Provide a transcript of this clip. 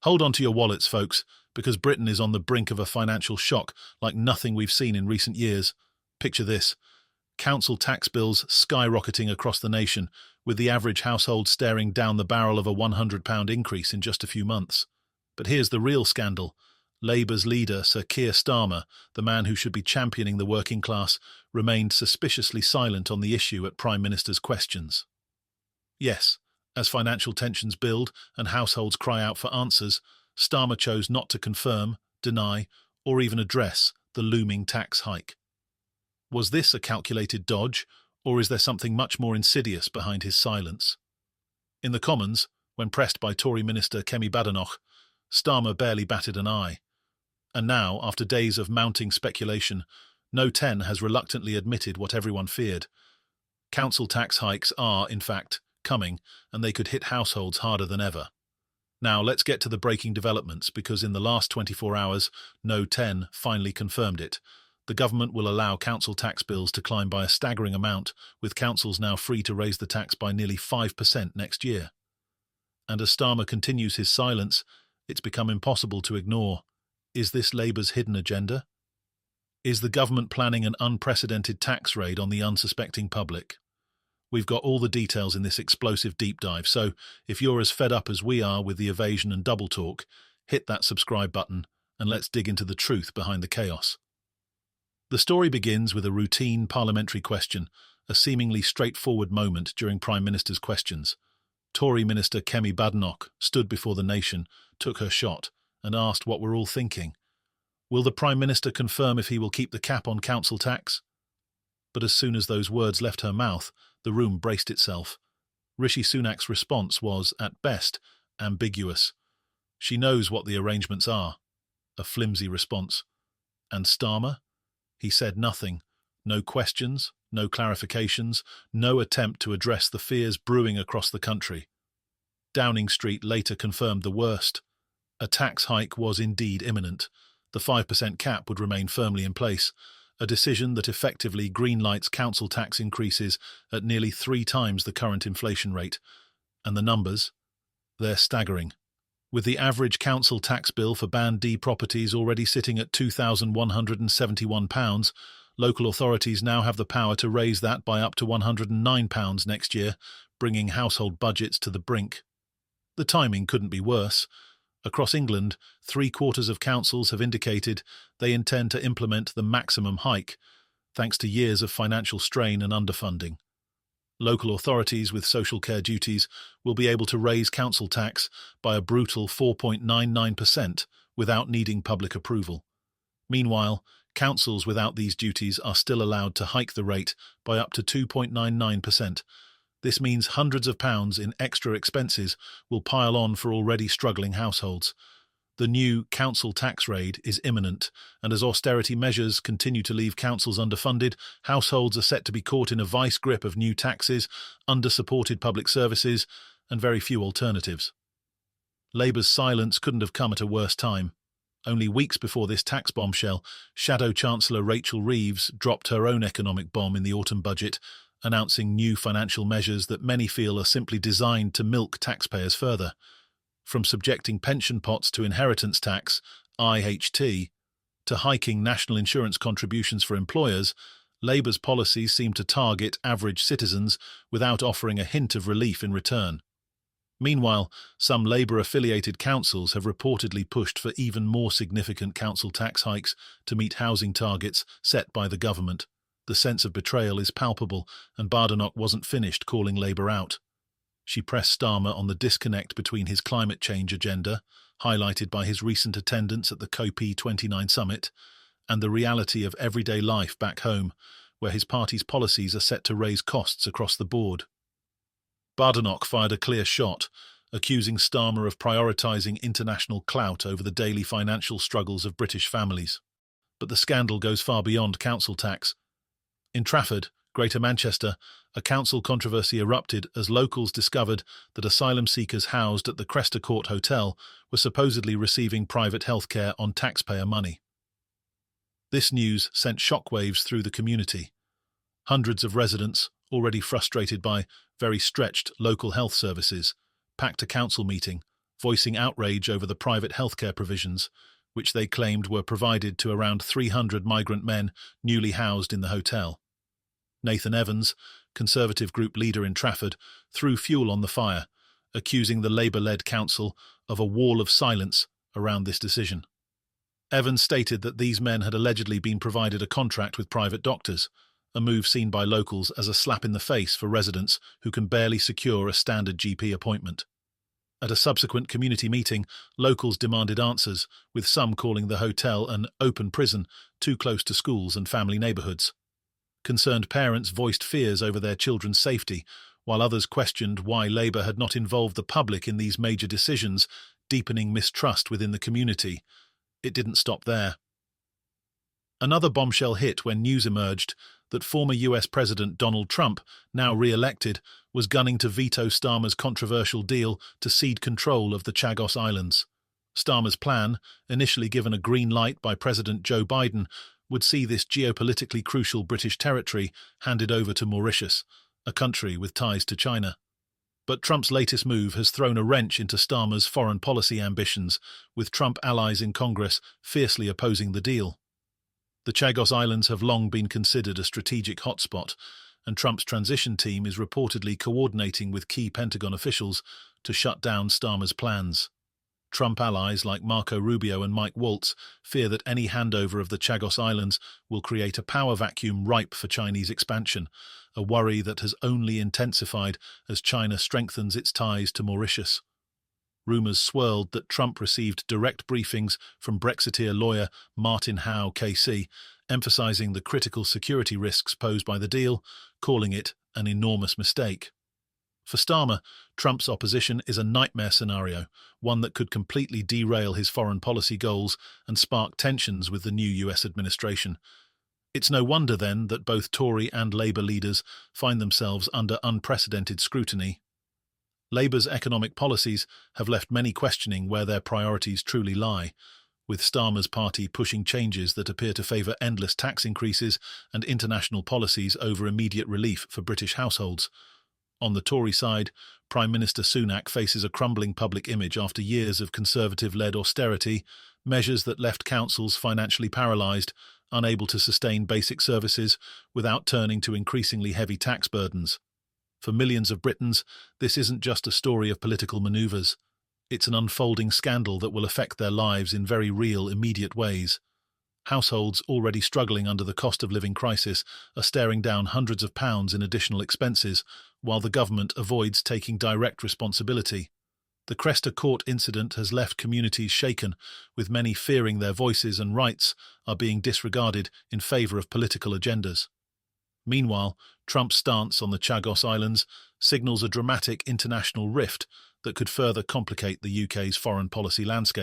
Hold on to your wallets, folks, because Britain is on the brink of a financial shock like nothing we've seen in recent years. Picture this: council tax bills skyrocketing across the nation, with the average household staring down the barrel of a £100 increase in just a few months. But here's the real scandal. Labour's leader, Sir Keir Starmer, the man who should be championing the working class, remained suspiciously silent on the issue at Prime Minister's questions. Yes, as financial tensions build and households cry out for answers, Starmer chose not to confirm, deny, or even address the looming tax hike. Was this a calculated dodge, or is there something much more insidious behind his silence? In the Commons, when pressed by Tory Minister Kemi Badenoch, Starmer barely batted an eye. And now, after days of mounting speculation, No 10 has reluctantly admitted what everyone feared. Council tax hikes are, in fact, coming, and they could hit households harder than ever. Now, let's get to the breaking developments, because in the last 24 hours, No 10 finally confirmed it. The government will allow council tax bills to climb by a staggering amount, with councils now free to raise the tax by nearly 5% next year. And as Starmer continues his silence, it's become impossible to ignore. Is this Labour's hidden agenda? Is the government planning an unprecedented tax raid on the unsuspecting public? We've got all the details in this explosive deep dive, so if you're as fed up as we are with the evasion and double talk, hit that subscribe button and let's dig into the truth behind the chaos. The story begins with a routine parliamentary question, a seemingly straightforward moment during Prime Minister's questions. Tory Minister Kemi Badenoch stood before the nation, took her shot, and asked what we're all thinking. Will the Prime Minister confirm if he will keep the cap on council tax? But as soon as those words left her mouth, the room braced itself. Rishi Sunak's response was, at best, ambiguous. She knows what the arrangements are. A flimsy response. And Starmer? He said nothing. No questions, no clarifications, no attempt to address the fears brewing across the country. Downing Street later confirmed the worst. A tax hike was indeed imminent. The 5% cap would remain firmly in place, a decision that effectively greenlights council tax increases at nearly 3 times the current inflation rate. And the numbers? They're staggering. With the average council tax bill for Band D properties already sitting at £2,171, local authorities now have the power to raise that by up to £109 next year, bringing household budgets to the brink. The timing couldn't be worse. Across England, 3/4 of councils have indicated they intend to implement the maximum hike, thanks to years of financial strain and underfunding. Local authorities with social care duties will be able to raise council tax by a brutal 4.99% without needing public approval. Meanwhile, councils without these duties are still allowed to hike the rate by up to 2.99%. This means hundreds of pounds in extra expenses will pile on for already struggling households. The new council tax raid is imminent, and as austerity measures continue to leave councils underfunded, households are set to be caught in a vice grip of new taxes, under-supported public services, and very few alternatives. Labour's silence couldn't have come at a worse time. Only weeks before this tax bombshell, Shadow Chancellor Rachel Reeves dropped her own economic bomb in the autumn budget, announcing new financial measures that many feel are simply designed to milk taxpayers further. From subjecting pension pots to inheritance tax, IHT, to hiking national insurance contributions for employers, Labour's policies seem to target average citizens without offering a hint of relief in return. Meanwhile, some Labour-affiliated councils have reportedly pushed for even more significant council tax hikes to meet housing targets set by the government. The sense of betrayal is palpable, and Badenoch wasn't finished calling Labour out. She pressed Starmer on the disconnect between his climate change agenda, highlighted by his recent attendance at the COP29 summit, and the reality of everyday life back home, where his party's policies are set to raise costs across the board. Badenoch fired a clear shot, accusing Starmer of prioritising international clout over the daily financial struggles of British families. But the scandal goes far beyond council tax. In Trafford, Greater Manchester, a council controversy erupted as locals discovered that asylum seekers housed at the Cresta Court Hotel were supposedly receiving private health care on taxpayer money. This news sent shockwaves through the community. Hundreds of residents, already frustrated by very stretched local health services, packed a council meeting, voicing outrage over the private healthcare provisions, which they claimed were provided to around 300 migrant men newly housed in the hotel. Nathan Evans, Conservative group leader in Trafford, threw fuel on the fire, accusing the Labour-led council of a wall of silence around this decision. Evans stated that these men had allegedly been provided a contract with private doctors, a move seen by locals as a slap in the face for residents who can barely secure a standard GP appointment. At a subsequent community meeting, locals demanded answers, with some calling the hotel an open prison too close to schools and family neighbourhoods. Concerned parents voiced fears over their children's safety, while others questioned why Labour had not involved the public in these major decisions, deepening mistrust within the community. It didn't stop there. Another bombshell hit when news emerged that former US President Donald Trump, now re-elected, was gunning to veto Starmer's controversial deal to cede control of the Chagos Islands. Starmer's plan, initially given a green light by President Joe Biden, would see this geopolitically crucial British territory handed over to Mauritius, a country with ties to China. But Trump's latest move has thrown a wrench into Starmer's foreign policy ambitions, with Trump allies in Congress fiercely opposing the deal. The Chagos Islands have long been considered a strategic hotspot, and Trump's transition team is reportedly coordinating with key Pentagon officials to shut down Starmer's plans. Trump allies like Marco Rubio and Mike Waltz fear that any handover of the Chagos Islands will create a power vacuum ripe for Chinese expansion, a worry that has only intensified as China strengthens its ties to Mauritius. Rumours swirled that Trump received direct briefings from Brexiteer lawyer Martin Howe KC, emphasising the critical security risks posed by the deal, calling it an enormous mistake. For Starmer, Trump's opposition is a nightmare scenario, one that could completely derail his foreign policy goals and spark tensions with the new US administration. It's no wonder, then, that both Tory and Labour leaders find themselves under unprecedented scrutiny. Labour's economic policies have left many questioning where their priorities truly lie, with Starmer's party pushing changes that appear to favour endless tax increases and international policies over immediate relief for British households. On the Tory side, Prime Minister Sunak faces a crumbling public image after years of Conservative-led austerity, measures that left councils financially paralysed, unable to sustain basic services without turning to increasingly heavy tax burdens. For millions of Britons, this isn't just a story of political manoeuvres. It's an unfolding scandal that will affect their lives in very real, immediate ways. Households already struggling under the cost of living crisis are staring down hundreds of pounds in additional expenses, while the government avoids taking direct responsibility. The Cresta Court incident has left communities shaken, with many fearing their voices and rights are being disregarded in favour of political agendas. Meanwhile, Trump's stance on the Chagos Islands signals a dramatic international rift that could further complicate the UK's foreign policy landscape.